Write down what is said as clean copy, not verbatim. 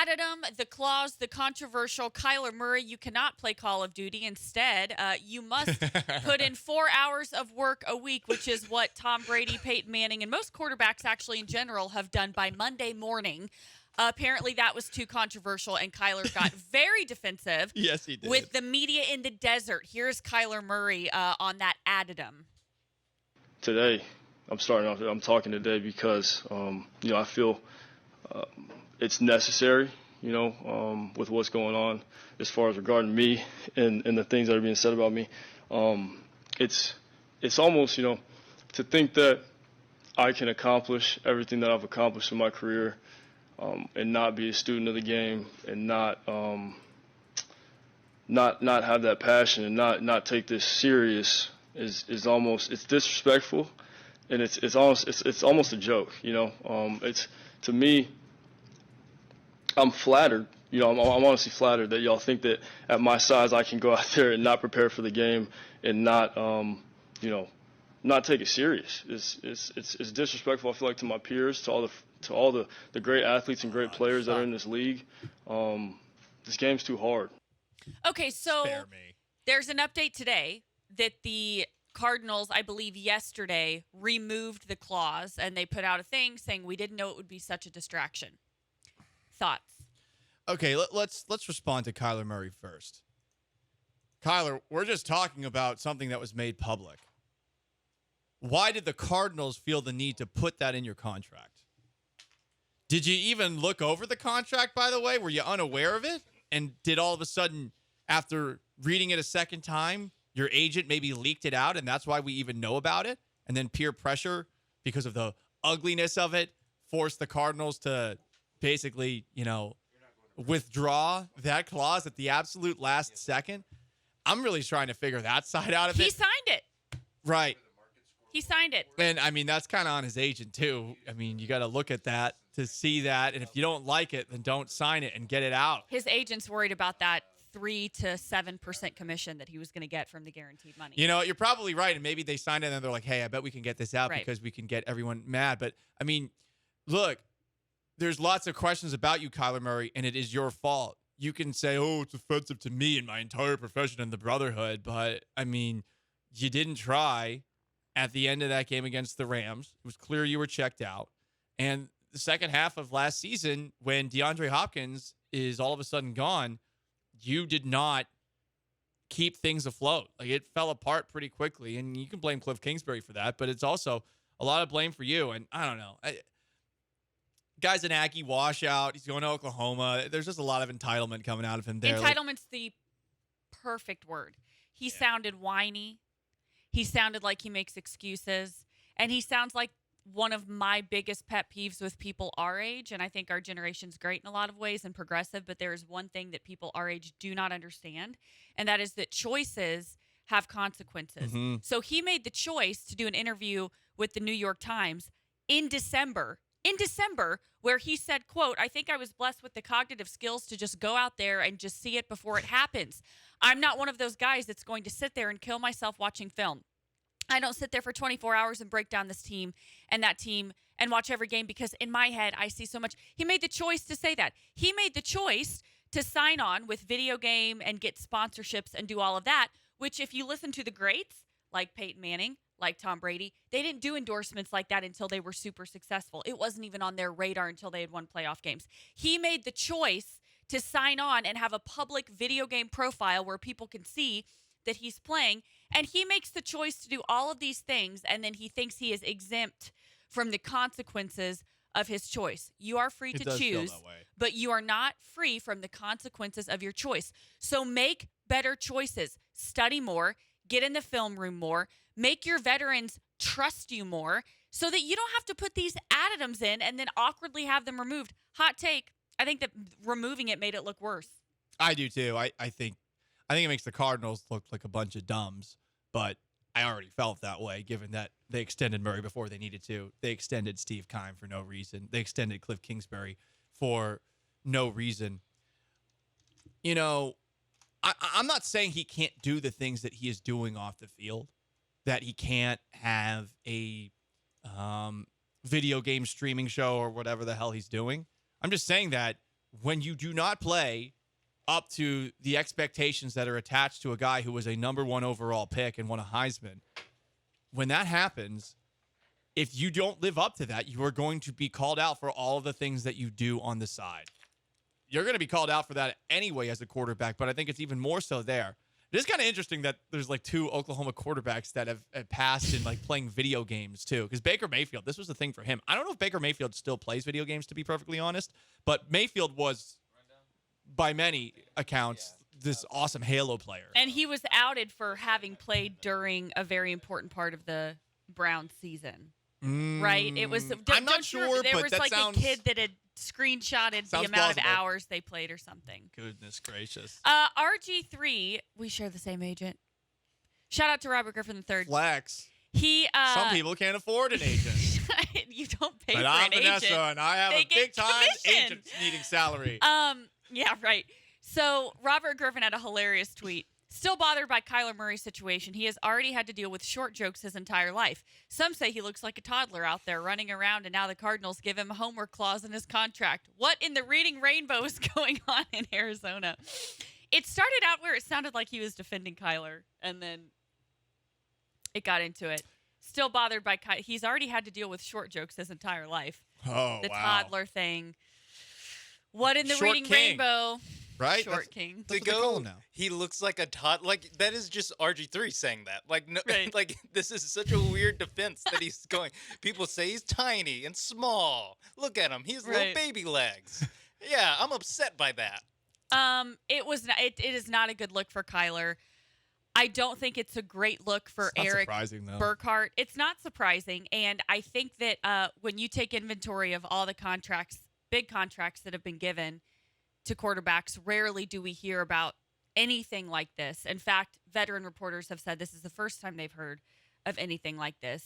added the clause, the controversial Kyler Murray, you cannot play Call of Duty. Instead, you must put in 4 hours of work a week, which is what Tom Brady, Peyton Manning, and most quarterbacks actually in general have done by Monday morning. Apparently, that was too controversial, and Kyler got very defensive. Yes, he did. With the media in the desert. Here's Kyler Murray on that addendum. Today, I'm talking today because, I feel it's necessary, with what's going on as far as regarding me and the things that are being said about me. It's almost, to think that I can accomplish everything that I've accomplished in my career and not be a student of the game and not have that passion and not take this serious is almost, it's disrespectful, and it's almost a joke, It's, to me, I'm flattered. I'm honestly flattered that y'all think that at my size I can go out there and not prepare for the game and not take it serious. It's disrespectful. I feel like to my peers, to all the great athletes and great players that are in this league. This game's too hard. Okay, so there's an update today that the Cardinals, I believe yesterday, removed the clause, and they put out a thing saying we didn't know it would be such a distraction. Thoughts? Okay, let's respond to Kyler Murray first. Kyler, we're just talking about something that was made public. Why did the Cardinals feel the need to put that in your contract? Did you even look over the contract, by the way? Were you unaware of it? And did all of a sudden, after reading it a second time, your agent maybe leaked it out, and that's why we even know about it? And then peer pressure, because of the ugliness of it, forced the Cardinals to basically, withdraw that clause at the absolute last second? I'm really trying to figure that side out of it. He signed it. Right. He signed it. And, that's kind of on his agent, too. You got to look at that to see that. And if you don't like it, then don't sign it and get it out. His agent's worried about that 3 to 7% commission that he was going to get from the guaranteed money. You're probably right. And maybe they signed it and they're like, hey, I bet we can get this out because we can get everyone mad. But, look, there's lots of questions about you, Kyler Murray, and it is your fault. You can say, oh, it's offensive to me and my entire profession and the brotherhood. But, you didn't try at the end of that game against the Rams. It was clear you were checked out. And the second half of last season, when DeAndre Hopkins is all of a sudden gone, you did not keep things afloat. Like, it fell apart pretty quickly. And you can blame Cliff Kingsbury for that, but it's also a lot of blame for you. And I don't know. Guy's an Aggie washout. He's going to Oklahoma. There's just a lot of entitlement coming out of him there. Entitlement's the perfect word. He sounded whiny. He sounded like he makes excuses. And he sounds like one of my biggest pet peeves with people our age. And I think our generation's great in a lot of ways and progressive. But there is one thing that people our age do not understand. And that is that choices have consequences. Mm-hmm. So he made the choice to do an interview with the New York Times in December, where he said, quote, I think I was blessed with the cognitive skills to just go out there and just see it before it happens. I'm not one of those guys that's going to sit there and kill myself watching film. I don't sit there for 24 hours and break down this team and that team and watch every game because in my head, I see so much. He made the choice to say that. He made the choice to sign on with video game and get sponsorships and do all of that, which if you listen to the greats like Peyton Manning, like Tom Brady, they didn't do endorsements like that until they were super successful. It wasn't even on their radar until they had won playoff games. He made the choice to sign on and have a public video game profile where people can see that he's playing, and he makes the choice to do all of these things, and then he thinks he is exempt from the consequences of his choice. You are free to choose, but you are not free from the consequences of your choice. So make better choices. Study more. Get in the film room more. Make your veterans trust you more so that you don't have to put these additives in and then awkwardly have them removed. Hot take. I think that removing it made it look worse. I do too. I think it makes the Cardinals look like a bunch of dumbs, but I already felt that way given that they extended Murray before they needed to. They extended Steve Keim for no reason. They extended Cliff Kingsbury for no reason. I'm not saying he can't do the things that he is doing off the field, that he can't have a video game streaming show or whatever the hell he's doing. I'm just saying that when you do not play up to the expectations that are attached to a guy who was a number 1 overall pick and won a Heisman, when that happens, if you don't live up to that, you are going to be called out for all of the things that you do on the side. You're going to be called out for that anyway as a quarterback, but I think it's even more so there. It is kind of interesting that there's like 2 Oklahoma quarterbacks that have passed in like playing video games too. Because Baker Mayfield, this was the thing for him. I don't know if Baker Mayfield still plays video games, to be perfectly honest, but Mayfield was, by many accounts, this awesome Halo player. And he was outed for having played during a very important part of the Browns season. Right? It was. I'm not sure, there but was that like sounds, a kid that had screenshotted the amount plausible. of hours they played or something. Goodness gracious. RG3, we share the same agent. Shout out to Robert Griffin III. Flex. He. Some people can't afford an agent. You don't pay but for I'm an Vanessa, agent. and I have They a big get time commission. agent needing salary. Yeah, right. So Robert Griffin had a hilarious tweet. Still bothered by Kyler Murray's situation. He has already had to deal with short jokes his entire life. Some say he looks like a toddler out there running around, and now the Cardinals give him a homework clause in his contract. What in the reading rainbow is going on in Arizona? It started out where it sounded like he was defending Kyler, and then it got into it. Still bothered by Kyler. He's already had to deal with short jokes his entire life. Oh, the wow. toddler thing. What in the Short reading king. rainbow? Right? Short king. That's what they call him now. He looks like a toddler. Like, that is just RG3 saying that. Like, no, Right. like this is such a weird defense that he's going. People say he's tiny and small. Look at him. He has little Right. baby legs. Yeah, I'm upset by that. It is not a good look for Kyler. I don't think it's a great look for It's not Eric surprising, though. Burkhart. It's not surprising, and I think that when you take inventory of all the contracts, big contracts that have been given to quarterbacks, rarely do we hear about anything like this. In fact, veteran reporters have said this is the first time they've heard of anything like this.